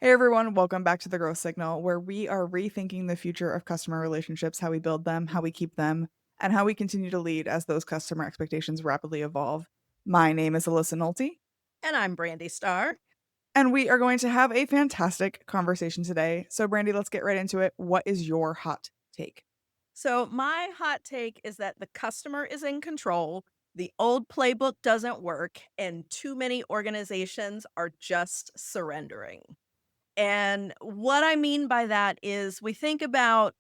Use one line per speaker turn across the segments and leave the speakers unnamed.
Hey everyone, welcome back to the Growth Signal, where we are rethinking the future of customer relationships, how we build them, how we keep them, and how we continue to lead as those customer expectations rapidly evolve. My name is Alyssa Nolte,
And I'm Brandi Starr.
and we are going to have a fantastic conversation today. So, Brandy, let's get right into it. What is your hot take?
So, my hot take is that the customer is in control, the old playbook doesn't work, and too many organizations are just surrendering. And what I mean by that is we think about,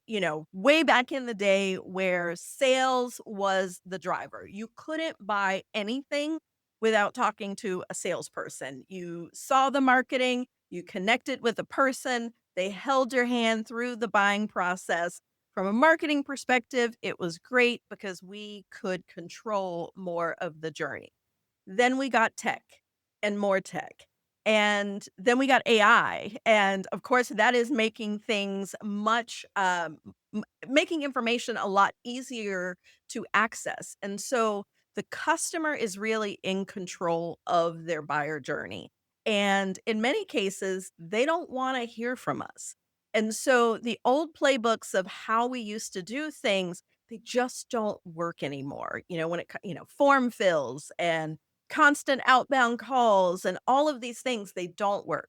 way back in the day where sales was the driver. You couldn't buy anything without talking to a salesperson. You saw the marketing, you connected with a person, they held your hand through the buying process. From a marketing perspective, it was great because we could control more of the journey. Then we got tech and more tech. And then we got AI. And of course, that is making things much, making information a lot easier to access. And so the customer is really in control of their buyer journey. And in many cases, they don't want to hear from us. And so the old playbooks of how we used to do things, they just don't work anymore. When form fills and constant outbound calls and all of these things, they don't work.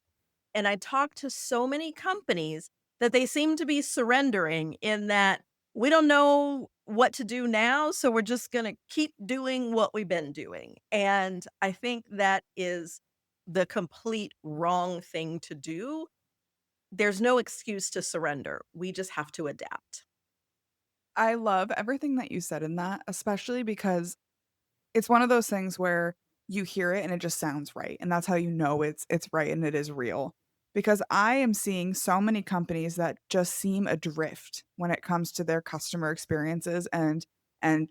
And I talk to so many companies that they seem to be surrendering in that we don't know what to do now, so we're just going to keep doing what we've been doing. And I think that is the complete wrong thing to do. There's no excuse to surrender. We just have to adapt.
I love everything that you said in that, especially because it's one of those things where you hear it and it just sounds right, and that's how you know it's right and it is real. Because I am seeing so many companies that just seem adrift when it comes to their customer experiences and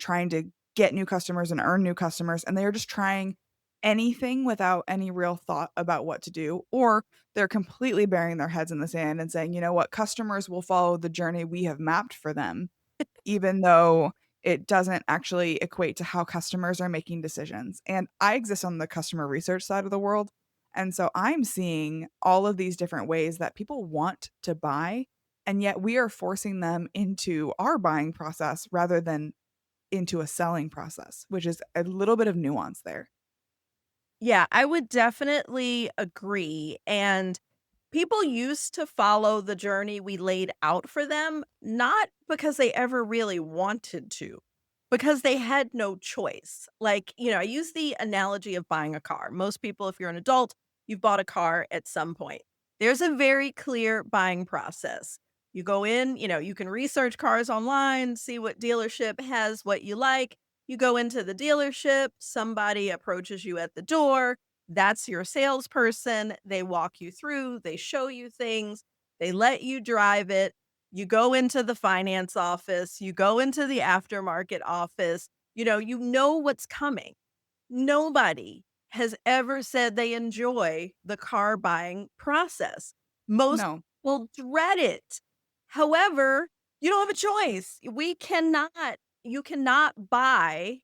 trying to get new customers and earn new customers, and they're just trying anything without any real thought about what to do, or they're completely burying their heads in the sand and saying, "You know what? Customers will follow the journey we have mapped for them." Even though it doesn't actually equate to how customers are making decisions. And I exist on the customer research side of the world. And so I'm seeing all of these different ways that people want to buy, and yet we are forcing them into our buying process rather than into a selling process, which is a little bit of nuance there.
Yeah, I would definitely agree. And people used to follow the journey we laid out for them, not because they ever really wanted to, because they had no choice. Like, I use the analogy of buying a car. Most people, if you're an adult, you've bought a car at some point. There's a very clear buying process. You go in, you can research cars online, see what dealership has what you like. You go into the dealership, somebody approaches you at the door. That's your salesperson. They walk you through, they show you things, they let you drive it. You go into the finance office, you go into the aftermarket office. You know what's coming. Nobody has ever said they enjoy the car buying process. Most
No,
will dread it. However, you don't have a choice. You cannot buy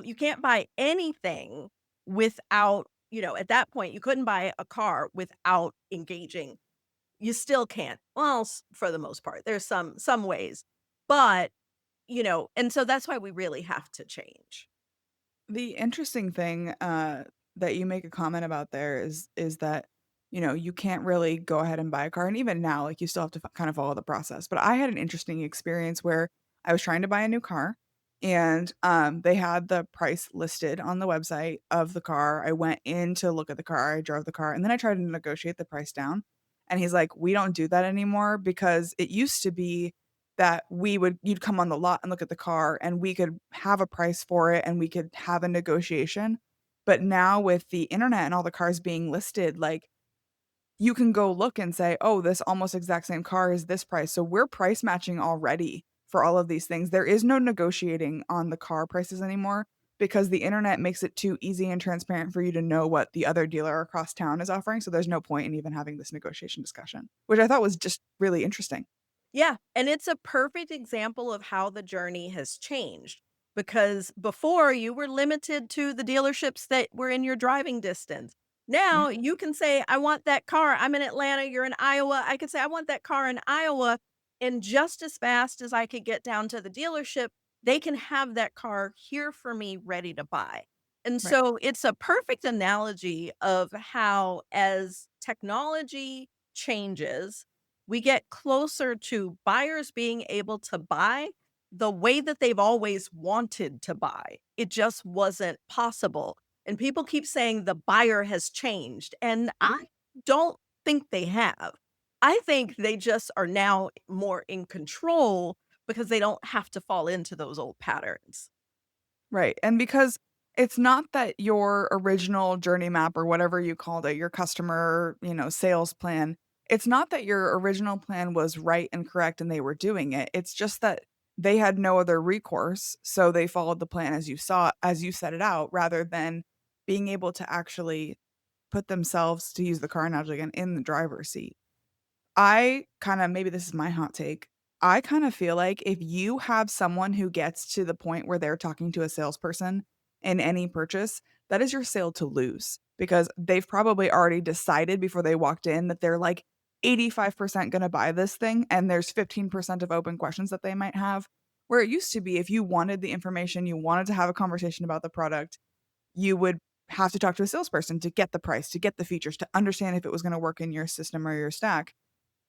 you can't buy anything without, at that point, you couldn't buy a car without engaging. You still can't. Well, for the most part, there's some ways, but, and so that's why we really have to change.
the interesting thing that you make a comment about there is that you can't really go ahead and buy a car, and even now, like you still have to kind of follow the process. But I had an interesting experience where I was trying to buy a new car, and they had the price listed on the website of the car. I went in to look at the car, I drove the car, and then I tried to negotiate the price down. And he's like, "We don't do that anymore because it used to be that you'd come on the lot and look at the car and we could have a price for it and we could have a negotiation. But now with the internet and all the cars being listed, like you can go look and say, "Oh, this almost exact same car is this price." So we're price matching already for all of these things. There is no negotiating on the car prices anymore because the internet makes it too easy and transparent for you to know what the other dealer across town is offering. So there's no point in even having this negotiation discussion, which I thought was just really interesting.
Yeah, and it's a perfect example of how the journey has changed because before you were limited to the dealerships that were in your driving distance.
Yeah,
Now you can say, I want that car. I'm in Atlanta, you're in Iowa. I could say, I want that car in Iowa. And just as fast as I could get down to the dealership, they can have that car here for me ready to buy. And
right.
so it's a perfect analogy of how, as technology changes, we get closer to buyers being able to buy the way that they've always wanted to buy. It just wasn't possible, and people keep saying the buyer has changed, and I don't think they have. I think they just are now more in control because they don't have to fall into those old patterns.
Right, and because it's not that your original journey map or whatever you called it, your customer, sales plan, it's not that your original plan was right and correct and they were doing it. It's just that they had no other recourse, so they followed the plan as you set it out rather than being able to actually put themselves, to use the car analogy again, in the driver's seat. I kinda, maybe this is my hot take, I kinda feel like if you have someone who gets to the point where they're talking to a salesperson in any purchase, that is your sale to lose because they've probably already decided before they walked in that they're, like, 85% gonna buy this thing, and there's 15% of open questions that they might have. Where it used to be, if you wanted the information, you wanted to have a conversation about the product, you would have to talk to a salesperson to get the price, to get the features, to understand if it was gonna work in your system or your stack.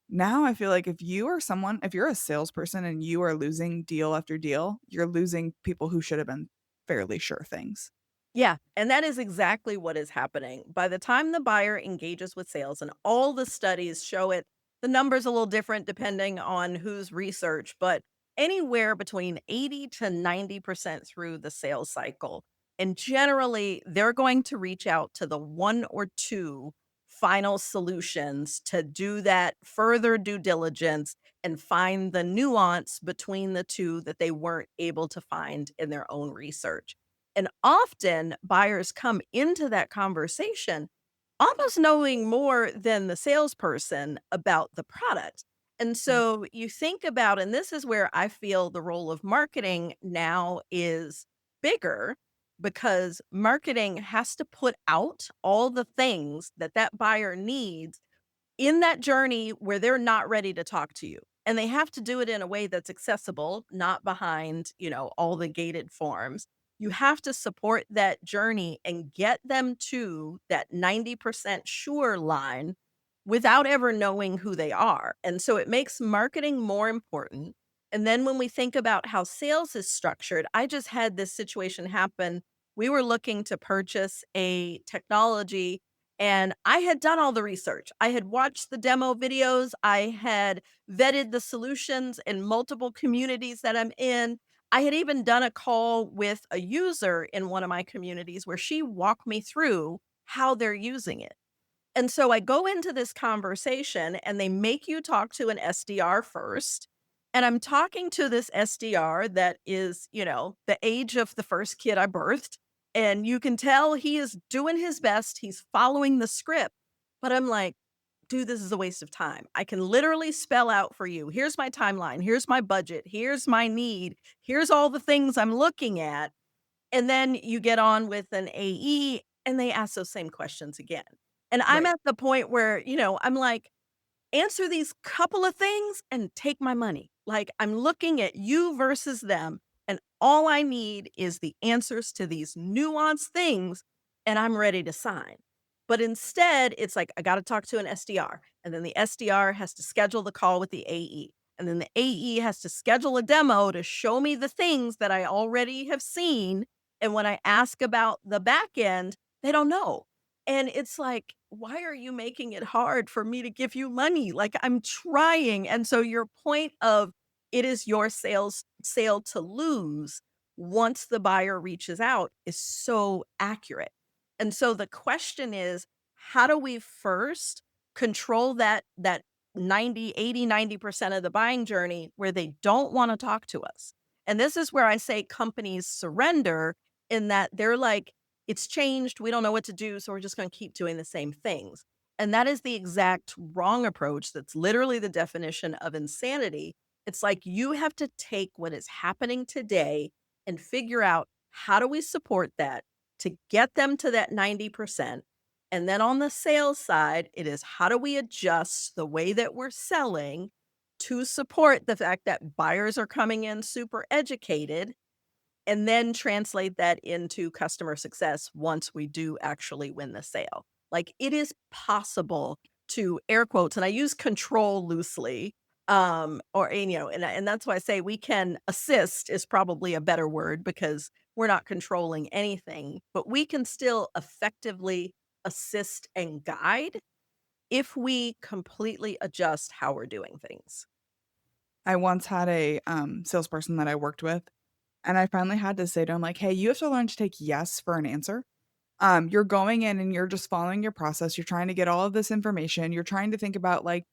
Now I feel like if you're a salesperson and you are losing deal after deal, you're losing people who should have been fairly sure things.
Yeah, and that is exactly what is happening. By the time the buyer engages with sales, and all the studies show it, the number's a little different depending on whose research, but anywhere between 80 to 90% through the sales cycle. And generally, they're going to reach out to the one or two final solutions to do that further due diligence and find the nuance between the two that they weren't able to find in their own research. And often buyers come into that conversation almost knowing more than the salesperson about the product. And
Mm.
so you think about, and this is where I feel the role of marketing now is bigger, because marketing has to put out all the things that that buyer needs in that journey where they're not ready to talk to you. And they have to do it in a way that's accessible, not behind, all the gated forms. You have to support that journey and get them to that 90% sure line without ever knowing who they are. And so it makes marketing more important. And then when we think about how sales is structured, I just had this situation happen. We were looking to purchase a technology, and I had done all the research. I had watched the demo videos. I had vetted the solutions in multiple communities that I'm in. I had even done a call with a user in one of my communities where she walked me through how they're using it. And so I go into this conversation and they make you talk to an SDR first. And I'm talking to this SDR that is, the age of the first kid I birthed. And you can tell he is doing his best. He's following the script. But I'm like, dude, this is a waste of time. I can literally spell out for you. Here's my timeline. Here's my budget. Here's my need. Here's all the things I'm looking at. And then you get on with an AE and they ask those same questions again. And I'm
Right,
at the point where, I'm like, answer these couple of things and take my money. Like, I'm looking at you versus them, and all I need is the answers to these nuanced things, and I'm ready to sign. But instead, it's like, I got to talk to an SDR, and then the SDR has to schedule the call with the AE. And then the AE has to schedule a demo to show me the things that I already have seen. And when I ask about the back end, they don't know. And it's like, why are you making it hard for me to give you money? Like, I'm trying. And so your point of it is your sale to lose once the buyer reaches out is so accurate. And so the question is, how do we first control that 90, 80, 90% of the buying journey where they don't want to talk to us? And this is where I say companies surrender, in that they're like, it's changed. We don't know what to do. So we're just going to keep doing the same things. And that is the exact wrong approach. That's literally the definition of insanity. It's like you have to take what is happening today and figure out, how do we support that to get them to that 90%? And then on the sales side, it is how do we adjust the way that we're selling to support the fact that buyers are coming in super educated and then translate that into customer success once we do actually win the sale. Like, it is possible to air quotes, and I use control loosely, or and, and that's why I say we can assist is probably a better word because we're not controlling anything, but we can still effectively assist and guide if we completely adjust how we're doing things.
I once had a, salesperson that I worked with, and I finally had to say to him, like, "Hey, you have to learn to take yes for an answer." You're going in and you're just following your process. You're trying to get all of this information. You're trying to think about like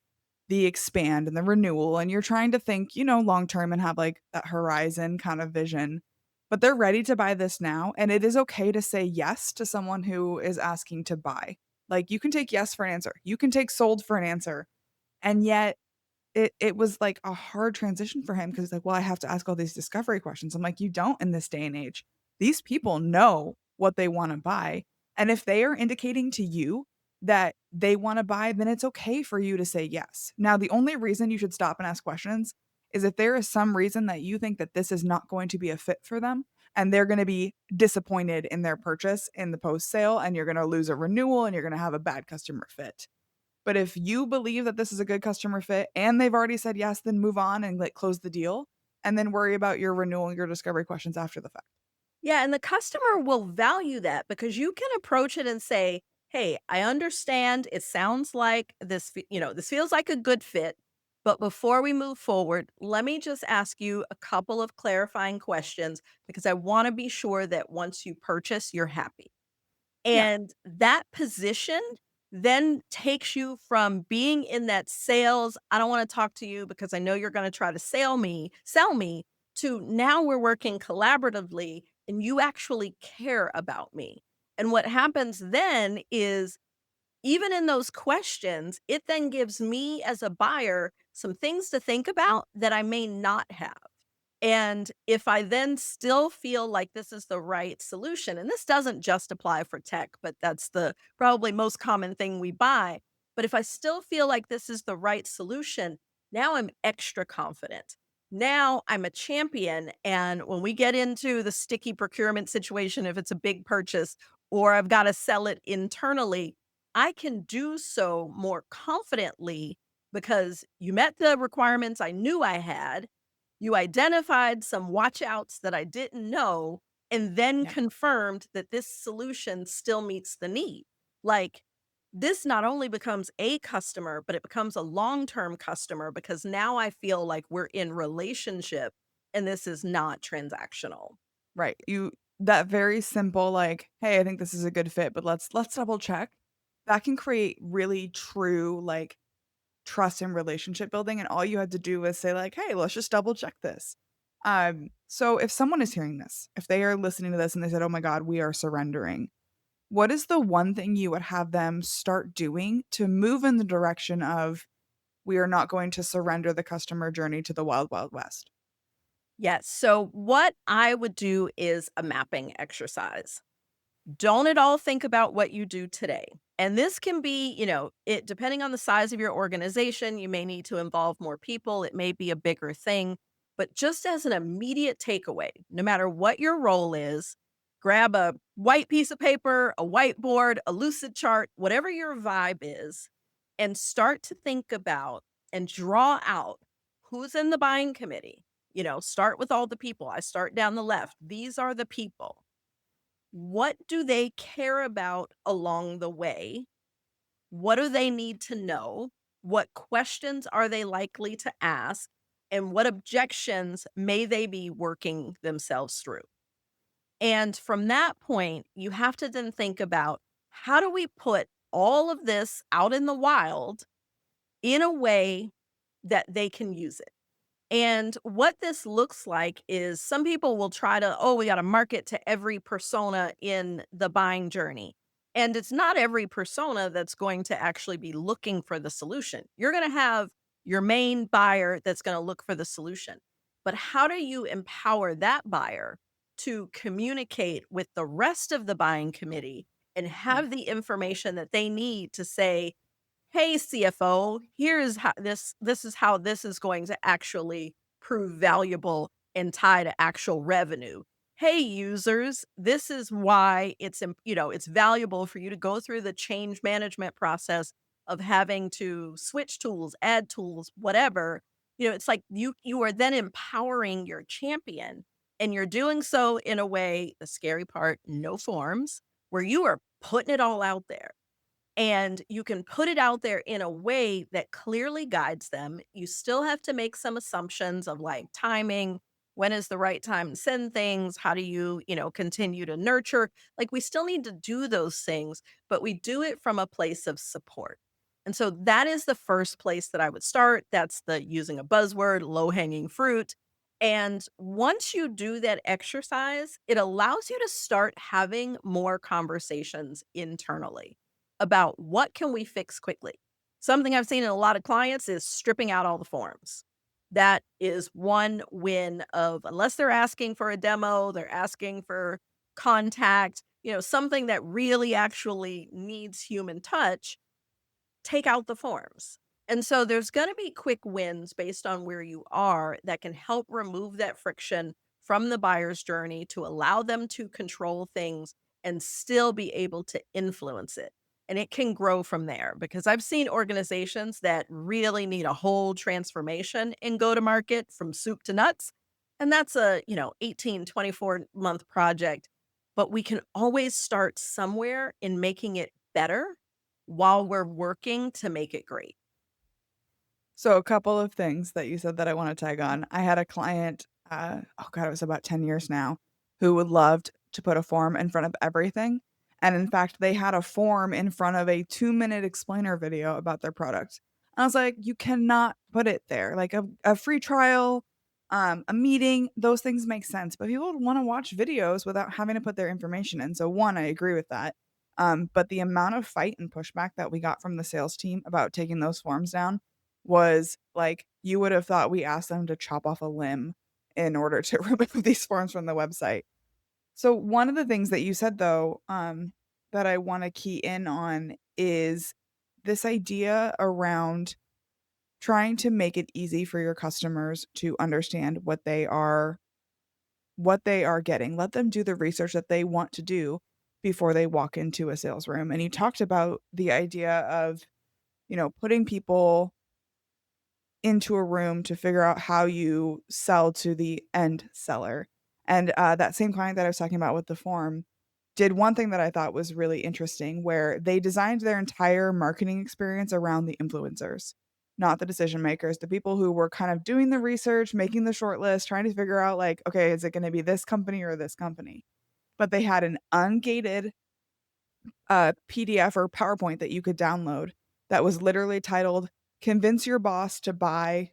the expand and the renewal, and you're trying to think, long term and have like that horizon kind of vision. But they're ready to buy this now. And it is okay to say yes to someone who is asking to buy. Like you can take yes for an answer, you can take sold for an answer. And yet it was, like, a hard transition for him because he's like, "Well, I have to ask all these discovery questions." I'm like, "You don't in this day and age. These people know what they wanna buy, and if they are indicating to you that they wanna buy, then it's okay for you to say yes." Now, the only reason you should stop and ask questions is if there is some reason that you think that this is not going to be a fit for them, and they're gonna be disappointed in their purchase in the post-sale, and you're gonna lose a renewal, and you're gonna have a bad customer fit. But if you believe that this is a good customer fit and they've already said yes, then move on and like close the deal and then worry about your renewal and your discovery questions after the fact.
Yeah, and the customer will value that because you can approach it and say, "Hey, I understand it sounds like this feels like a good fit, but before we move forward, let me just ask you a couple of clarifying questions because I want to be sure that once you purchase, you're happy."
Yeah,
And that position then takes you from being in that sales, "I don't wanna talk to you because I know you're gonna try to sell me," to now we're working collaboratively and you actually care about me. And what happens then is even in those questions, it then gives me as a buyer some things to think about that I may not have. And if I then still feel like this is the right solution, and this doesn't just apply for tech, but that's the probably most common thing we buy. But if I still feel like this is the right solution, now I'm extra confident. Now I'm a champion. And when we get into the sticky procurement situation, if it's a big purchase or I've got to sell it internally, I can do so more confidently because you met the requirements I knew I had, you identified some watch outs that I didn't know, and then
yeah,
confirmed that this solution still meets the need. Like, this not only becomes a customer, but it becomes a long term customer because now I feel like we're in relationship and this is not transactional.
right. You that very simple like, "Hey, I think this is a good fit, but let's double check." That can create really true like trust and relationship building and all you had to do was say like, "Hey, let's just double check this." So if someone is hearing this, if they are listening to this and they said, "Oh my god, we are surrendering." What is the one thing you would have them start doing to move in the direction of, "We are not going to surrender the customer journey to the wild, wild west"?
Yes. So, what I would do is a mapping exercise. Don't at all think about what you do today. And this can be, it depending on the size of your organization, you may need to involve more people, it may be a bigger thing, but just as an immediate takeaway, no matter what your role is, grab a white piece of paper, a whiteboard, a lucid chart, whatever your vibe is, and start to think about and draw out who's in the buying committee. Start with all the people. I start down the left. These are the people. What do they care about along the way? What do they need to know? What questions are they likely to ask? And what objections may they be working themselves through? And from that point, you have to then think about how do we put all of this out in the wild in a way that they can use it? And what this looks like is some people will try to, oh, we got to market to every persona in the buying journey. And it's not every persona that's going to actually be looking for the solution. You're going to have your main buyer that's going to look for the solution. But how do you empower that buyer to communicate with the rest of the buying committee and
Yeah.
have the information that they need to say, "Hey, CFO, here's how this is how this is going to actually prove valuable and tie to actual revenue. Hey, users, this is why it's valuable for you to go through the change management process of having to switch tools, add tools, whatever." It's like you are then empowering your champion, and you're doing so in a way, the scary part, no forms, where you are putting it all out there. And you can put it out there in a way that clearly guides them. You still have to make some assumptions of like timing. When is the right time to send things? How do you continue to nurture? Like, we still need to do those things, but we do it from a place of support. And so that is the first place that I would start. That's the using a buzzword, low hanging fruit. And once you do that exercise, it allows you to start having more conversations internally about what can we fix quickly. Something I've seen in a lot of clients is stripping out all the forms. That is one win of, unless they're asking for a demo, they're asking for contact, something that really actually needs human touch, take out the forms. And so there's going to be quick wins based on where you are that can help remove that friction from the buyer's journey to allow them to control things and still be able to influence it. And it can grow from there, because I've seen organizations that really need a whole transformation in go to market from soup to nuts. And that's a 18, 24-month project. But we can always start somewhere in making it better while we're working to make it great.
So a couple of things that you said that I wanna tag on. I had a client, oh god, it was about 10 years now, who would loved to put a form in front of everything, and in fact, they had a form in front of a 2-minute explainer video about their product. I was like, "You cannot put it there." Like, a free trial, a meeting, those things make sense, but people wanna watch videos without having to put their information in, so 1, I agree with that, but the amount of fight and pushback that we got from the sales team about taking those forms down was, like, you would have thought we asked them to chop off a limb in order to remove these forms from the website. So one of the things that you said though, that I wanna key in on is this idea around trying to make it easy for your customers to understand what they are getting. Let them do the research that they want to do before they walk into a sales room. And you talked about the idea of, putting people into a room to figure out how you sell to the end seller. And, that same client that I was talking about with the form did one thing that I thought was really interesting, where they designed their entire marketing experience around the influencers, not the decision makers, the people who were kind of doing the research, making the short list, trying to figure out like, "Okay, is it gonna be this company or this company?" But they had an ungated, PDF or PowerPoint that you could download that was literally titled, "Convince your boss to buy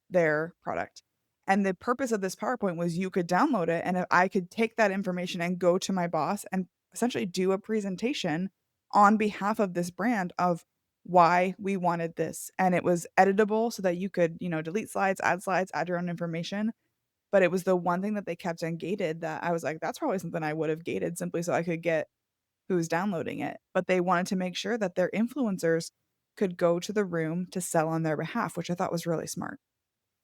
their product." And the purpose of this PowerPoint was you could download it, and I could take that information and go to my boss and essentially do a presentation on behalf of this brand of why we wanted this. And it was editable so that you could, delete slides, add your own information. But it was the one thing that they kept ungated that I was like, that's probably something I would have gated simply so I could get who's downloading it. But they wanted to make sure that their influencers could go to the room to sell on their behalf, which I thought was really smart.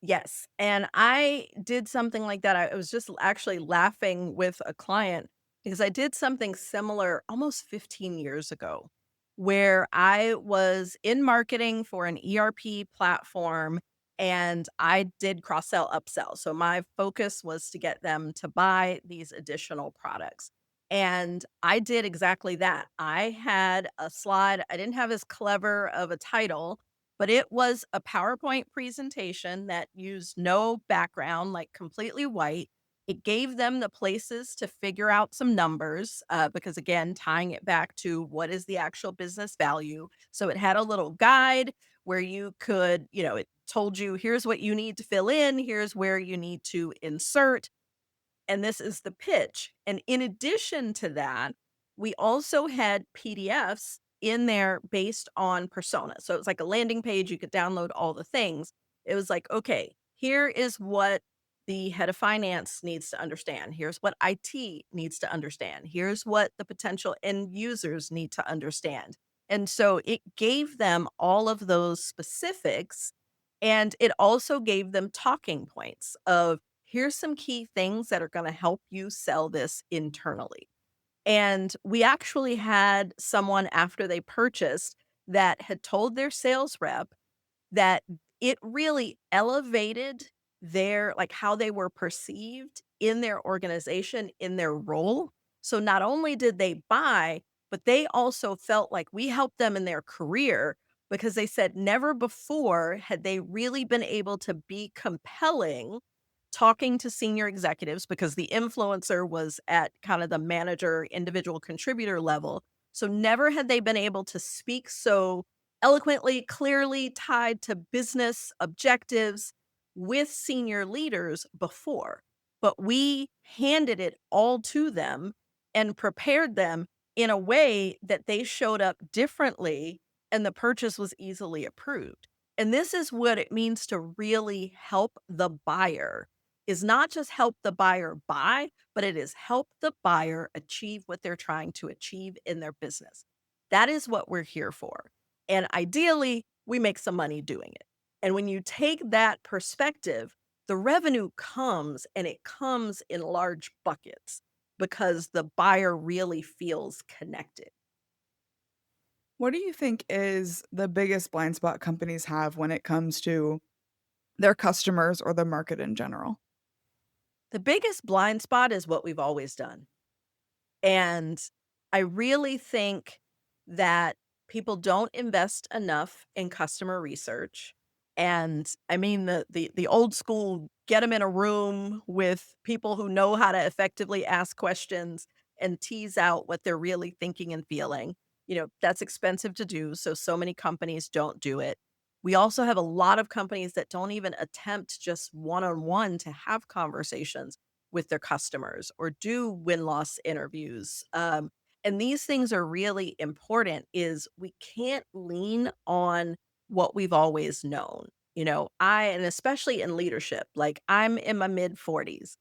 Yes, and I did something like that. I was just actually laughing with a client because I did something similar almost 15 years ago, where I was in marketing for an ERP platform, and I did cross sell, upsell. So my focus was to get them to buy these additional products. And I did exactly that. I had a slide, I didn't have as clever of a title, but it was a PowerPoint presentation that used no background, like completely white. It gave them the places to figure out some numbers, because again, tying it back to what is the actual business value. So it had a little guide where you could, it told you, here's what you need to fill in, here's where you need to insert, and this is the pitch. And in addition to that, we also had PDFs in there based on persona. So it was like a landing page, you could download all the things. It was like, okay, here is what the head of finance needs to understand. Here's what IT needs to understand. Here's what the potential end users need to understand. And so it gave them all of those specifics. And it also gave them talking points of here's some key things that are going to help you sell this internally. And we actually had someone after they purchased that had told their sales rep that it really elevated their like, how they were perceived in their organization, in their role. So not only did they buy, but they also felt like we helped them in their career because they said never before had they really been able to be compelling talking to senior executives because the influencer was at kind of the manager, individual contributor level. So never had they been able to speak so eloquently, clearly tied to business objectives with senior leaders before. But we handed it all to them and prepared them in a way that they showed up differently and the purchase was easily approved. And this is what it means to really help the buyer is not just help the buyer buy, but it is help the buyer achieve what they're trying to achieve in their business. That is what we're here for. And ideally, we make some money doing it. And when you take that perspective, the revenue comes and it comes in large buckets because the buyer really feels connected.
What do you think is the biggest blind spot companies have when it comes to their customers or the market in general?
The biggest blind spot is what we've always done. And I really think that people don't invest enough in customer research. And I mean the old school get them in a room with people who know how to effectively ask questions and tease out what they're really thinking and feeling. That's expensive to do, so many companies don't do it. We also have a lot of companies that don't even attempt just one-on-one to have conversations with their customers or do win-loss interviews. And these things are really important is we can't lean on what we've always known. And especially in leadership, like I'm in my mid 40s.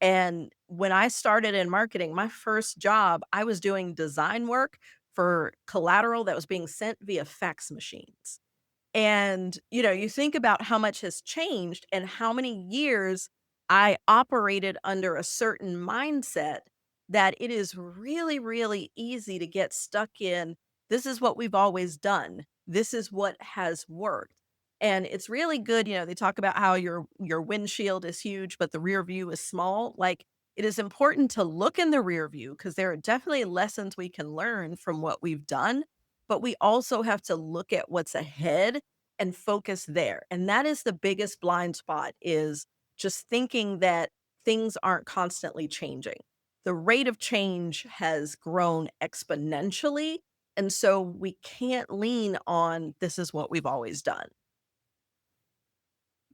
And when I started in marketing, my first job, I was doing design work for collateral that was being sent via fax machines. And, you think about how much has changed and how many years I operated under a certain mindset that it is really, really easy to get stuck in. This is what we've always done. This is what has worked. And it's really good, they talk about how your windshield is huge, but the rear view is small. Like it is important to look in the rear view because there are definitely lessons we can learn from what we've done, but we also have to look at what's ahead and focus there. And that is the biggest blind spot is just thinking that things aren't constantly changing. The rate of change has grown exponentially. And so we can't lean on this is what we've always done.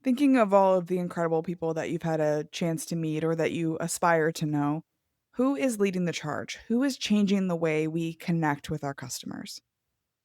Thinking of all of the incredible people that you've had a chance to meet or that you aspire to know, who is leading the charge? Who is changing the way we connect with our customers?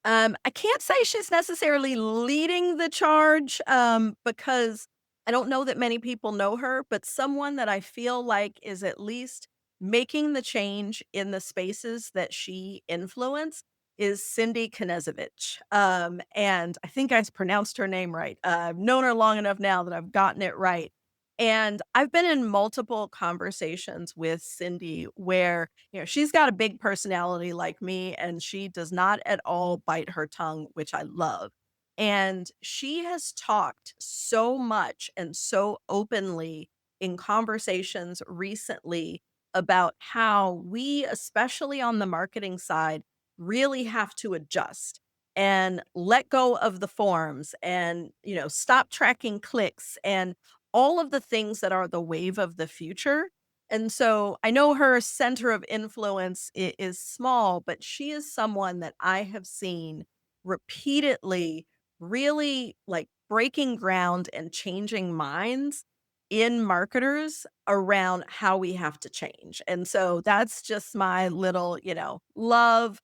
I can't say she's necessarily leading the charge, because I don't know that many people know her, but someone that I feel like is at least making the change in the spaces that she influenced is Cindy Knezevich. And I think I pronounced her name right. I've known her long enough now that I've gotten it right. And I've been in multiple conversations with Cindy where she's got a big personality like me, and she does not at all bite her tongue, which I love. And she has talked so much and so openly in conversations recently about how we, especially on the marketing side, really have to adjust and let go of the forms and, stop tracking clicks and all of the things that are the wave of the future. And so I know her center of influence is small, but she is someone that I have seen repeatedly really like breaking ground and changing minds in marketers around how we have to change. And so that's just my little, love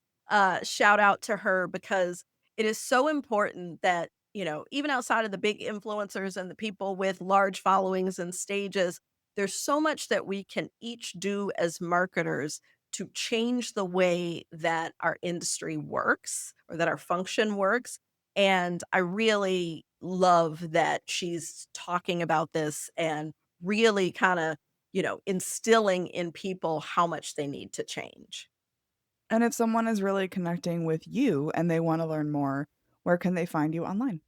shout out to her because it is so important that even outside of the big influencers and the people with large followings and stages, there's so much that we can each do as marketers to change the way that our industry works or that our function works. And I really love that she's talking about this and really kind of, instilling in people how much they need to change.
And if someone is really connecting with you and they wanna learn more, where can they find you online?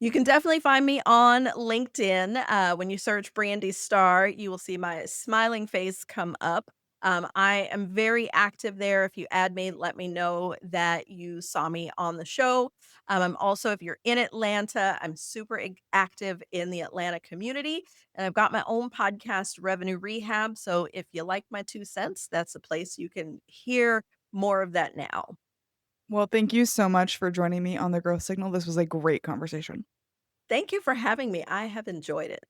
You can definitely find me on LinkedIn. When you search Brandi Starr, you will see my smiling face come up. I am very active there. If you add me, let me know that you saw me on the show. I'm also, if you're in Atlanta, I'm super active in the Atlanta community. And I've got my own podcast, Revenue Rehab. So if you like my 2 cents, that's a place you can hear more of that now.
Well, thank you so much for joining me on the growth signal. This was a great conversation.
Thank you for having me. I have enjoyed it.